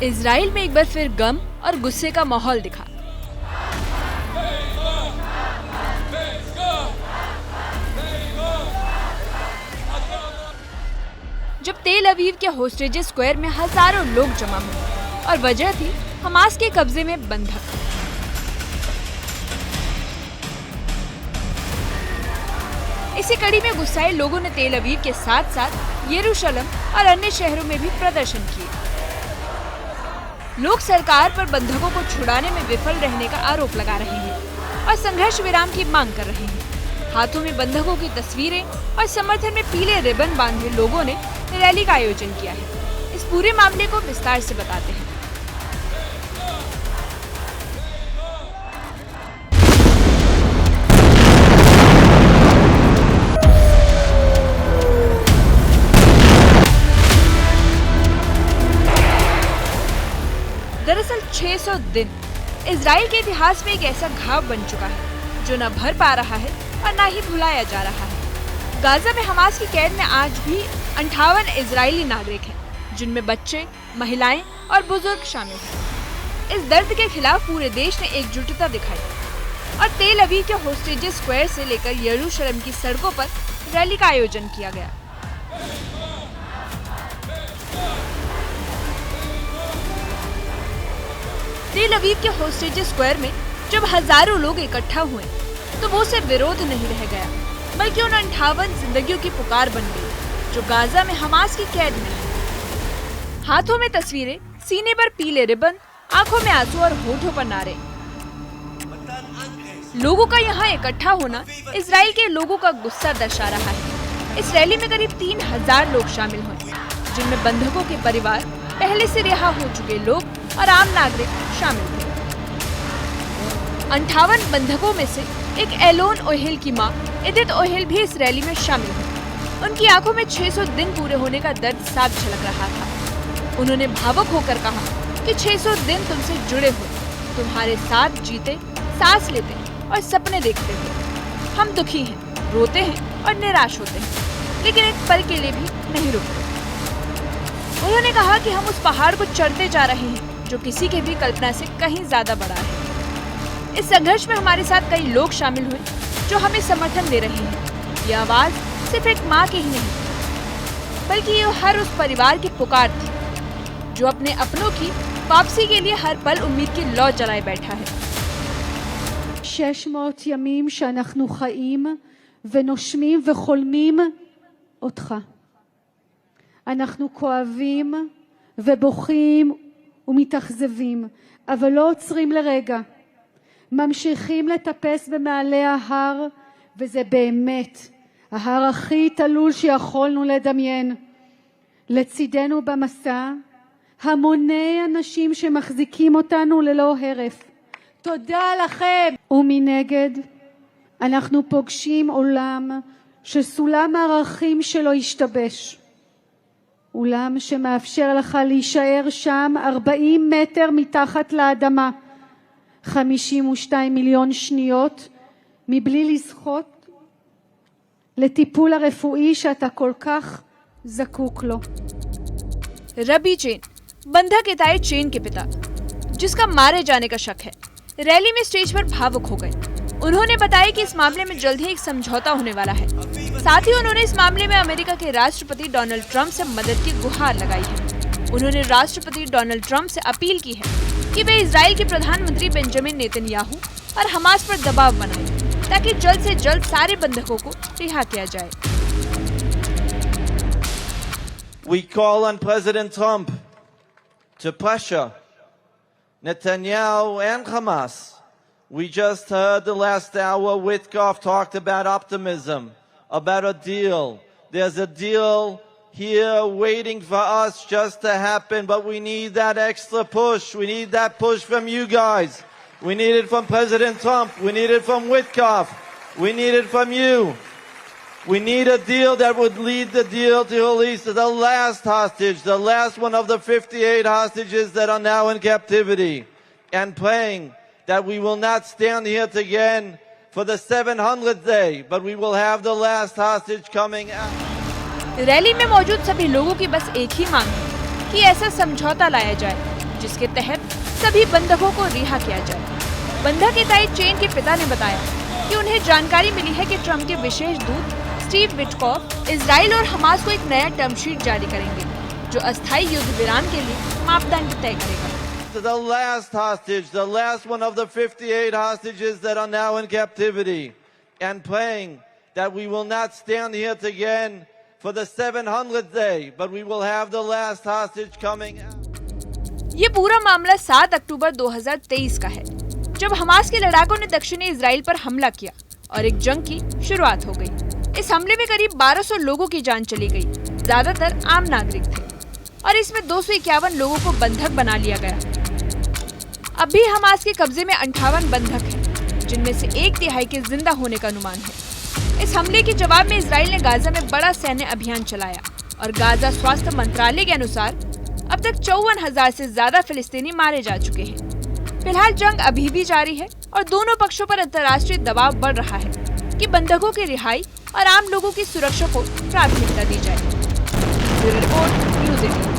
Israel में एक बार फिर गम और गुस्से का माहौल दिखा। जब तेल अवीव के होस्टेजेस स्क्वायर में हजारों लोग जमा हुए और वजह थी हमास के कब्जे में बंधक। इसी कड़ी में गुस्साए लोगों ने तेल अवीव के साथ साथ यरूशलेम और अन्य शहरों में भी प्रदर्शन किए। लोग सरकार पर बंधकों को छुड़ाने में विफल रहने का आरोप लगा रहे हैं और संघर्ष विराम की मांग कर रहे हैं। हाथों में बंधकों की तस्वीरें और समर्थन में पीले रिबन बांधे लोगों ने रैली का आयोजन किया है। इस पूरे मामले को विस्तार से बताते हैं। दरअसल 600 दिन इजराइल के इतिहास में एक ऐसा घाव बन चुका है जो न भर पा रहा है और न ही भुलाया जा रहा है। गाजा में हमास की कैद में आज भी 58 इजरायली नागरिक हैं, जिनमें बच्चे, महिलाएं और बुजुर्ग शामिल हैं। इस दर्द के खिलाफ पूरे देश ने एकजुटता दिखाई और तेल अवीव के होस्टेजेस स्क्वायर से लेकर यरूशलेम की सड़कों पर रैली का आयोजन किया गया। तेल अवीव के होस्टेजेस स्क्वायर में जब हजारों लोग इकट्ठा हुए तो वो सिर्फ विरोध नहीं रह गया, बल्कि उन 58 जिंदगियों की पुकार बन गई जो गाजा में हमास की कैद में है। हाथों में तस्वीरें, सीने पर पीले रिबन, आंखों में आंसू और होठों पर नारे। लोगों का यहाँ इकट्ठा होना इजराइल के लोगों का गुस्सा दर्शा रहा है। इस रैली में करीब 3000 लोग शामिल हुए, जिनमें बंधकों के परिवार, पहले से रिहा हो चुके लोग और आम नागरिक शामिल थे। 58 बंधकों में से एक एलोन ओहेल की मां इदित ओहेल भी इस रैली में शामिल हुई। उनकी आंखों में 600 दिन पूरे होने का दर्द साफ झलक रहा था। उन्होंने भावुक होकर कहा कि 600 दिन तुमसे जुड़े हुए, तुम्हारे साथ जीते, सांस लेते और सपने देखते हुए। हम दुखी हैं, रोते हैं और निराश होते हैं, लेकिन एक पल के लिए भी नहीं रुकते। उन्होंने कहा कि हम उस पहाड़ को चढ़ते जा रहे हैं जो किसी के भी कल्पना से कहीं ज्यादा बड़ा है। इस संघर्ष में हमारे साथ कई लोग शामिल हुए जो हमें समर्थन दे रहे हैं। ये आवाज सिर्फ एक माँ की ही नहीं, बल्कि ये हर उस परिवार की पुकार थी जो अपने अपनों की वापसी के लिए हर पल उम्मीद की लौ जलाए बैठा है। 600 ימים שאנחנו חיים ונושמים וחולמים אותך. אנחנו כואבים ובוכים ומתאכזבים, אבל לא עוצרים לרגע. ממשיכים לטפס במעלה ההר, וזה באמת ההר הכי תלול שיכולנו לדמיין. לצידנו במסע המוני אנשים שמחזיקים אותנו ללא הרף. תודה לכם. ומנגד אנחנו פוגשים עולם שסולם הערכים שלו השתבש. אולם שמאפשר לך להישאר שם 40 מטר מתחת לאדמה, 52 מיליון שניות, מבלי לזכות לטיפול הרפואי שאתה כל כך זקוק לו. रबी चेन, बंधक इताई चेन के पिता, जिसका मारे जाने का शक है, रैली में स्टेज पर भावुक हो गए। उन्होंने बताया कि इस मामले में जल्द ही एक समझौता होने वाला है। साथ ही उन्होंने इस मामले में अमेरिका के राष्ट्रपति डोनाल्ड ट्रंप से मदद की गुहार लगाई है। उन्होंने राष्ट्रपति डोनाल्ड ट्रंप से अपील की है कि वे इजराइल के प्रधानमंत्री बेंजामिन नेतन्याहू और हमास पर दबाव बनाएं, ताकि जल्द से जल्द सारे बंधकों को रिहा किया जाए। We call on President Trump to pressure Netanyahu and Hamas. We just heard the last hour, Witkoff talked about optimism, about a deal. There's a deal here waiting for us just to happen, but we need that extra push. We need that push from you guys. We need it from President Trump. We need it from Witkoff. We need it from you. We need a deal that would lead the deal to release the last hostage, the last one of the 58 hostages that are now in captivity, and praying that we will not stand here again for the 700th day, but we will have the last hostage coming out. Rally में मौजूद सभी लोगों की बस एक ही मांग है कि ऐसा समझौता लाया जाए जिसके तहत सभी बंधकों को रिहा किया जाए। बंधक इताई चेन के पिता ने बताया कि उन्हें जानकारी मिली है कि ट्रंप के विशेष दूत स्टीव विटकॉफ इजराइल और हमास को एक नया टर्म शीट जारी करेंगे, जो अस्थायी युद्ध विराम के लिए मापदंड तय करेगा। The last hostage, the last one of the 58 hostages that are now in captivity, and praying that we will not stand here again for the 700th day, but we will have the last hostage coming out. ये पूरा मामला 7 अक्टूबर 2023 का है, जब Hamas के लड़ाकों ने दक्षिणी इजराइल पर हमला किया और एक जंग की शुरुआत हो गई। इस हमले में करीब 1200 लोगों की जान चली गई, ज्यादातर आम नागरिक थे, और इसमें 251 लोगों को बंधक बना लिया गया। अब भी हमास के कब्जे में 58 बंधक हैं, जिनमें से 1/3 के जिंदा होने का अनुमान है। इस हमले के जवाब में इजराइल ने गाजा में बड़ा सैन्य अभियान चलाया और गाजा स्वास्थ्य मंत्रालय के अनुसार अब तक 54,000 से ज्यादा फिलिस्तीनी मारे जा चुके हैं। फिलहाल जंग अभी भी जारी है और दोनों पक्षों पर अंतर्राष्ट्रीय दबाव बढ़ रहा है कि बंधकों की रिहाई और आम लोगों की सुरक्षा को प्राथमिकता दी जाए। Bureau report, news 18।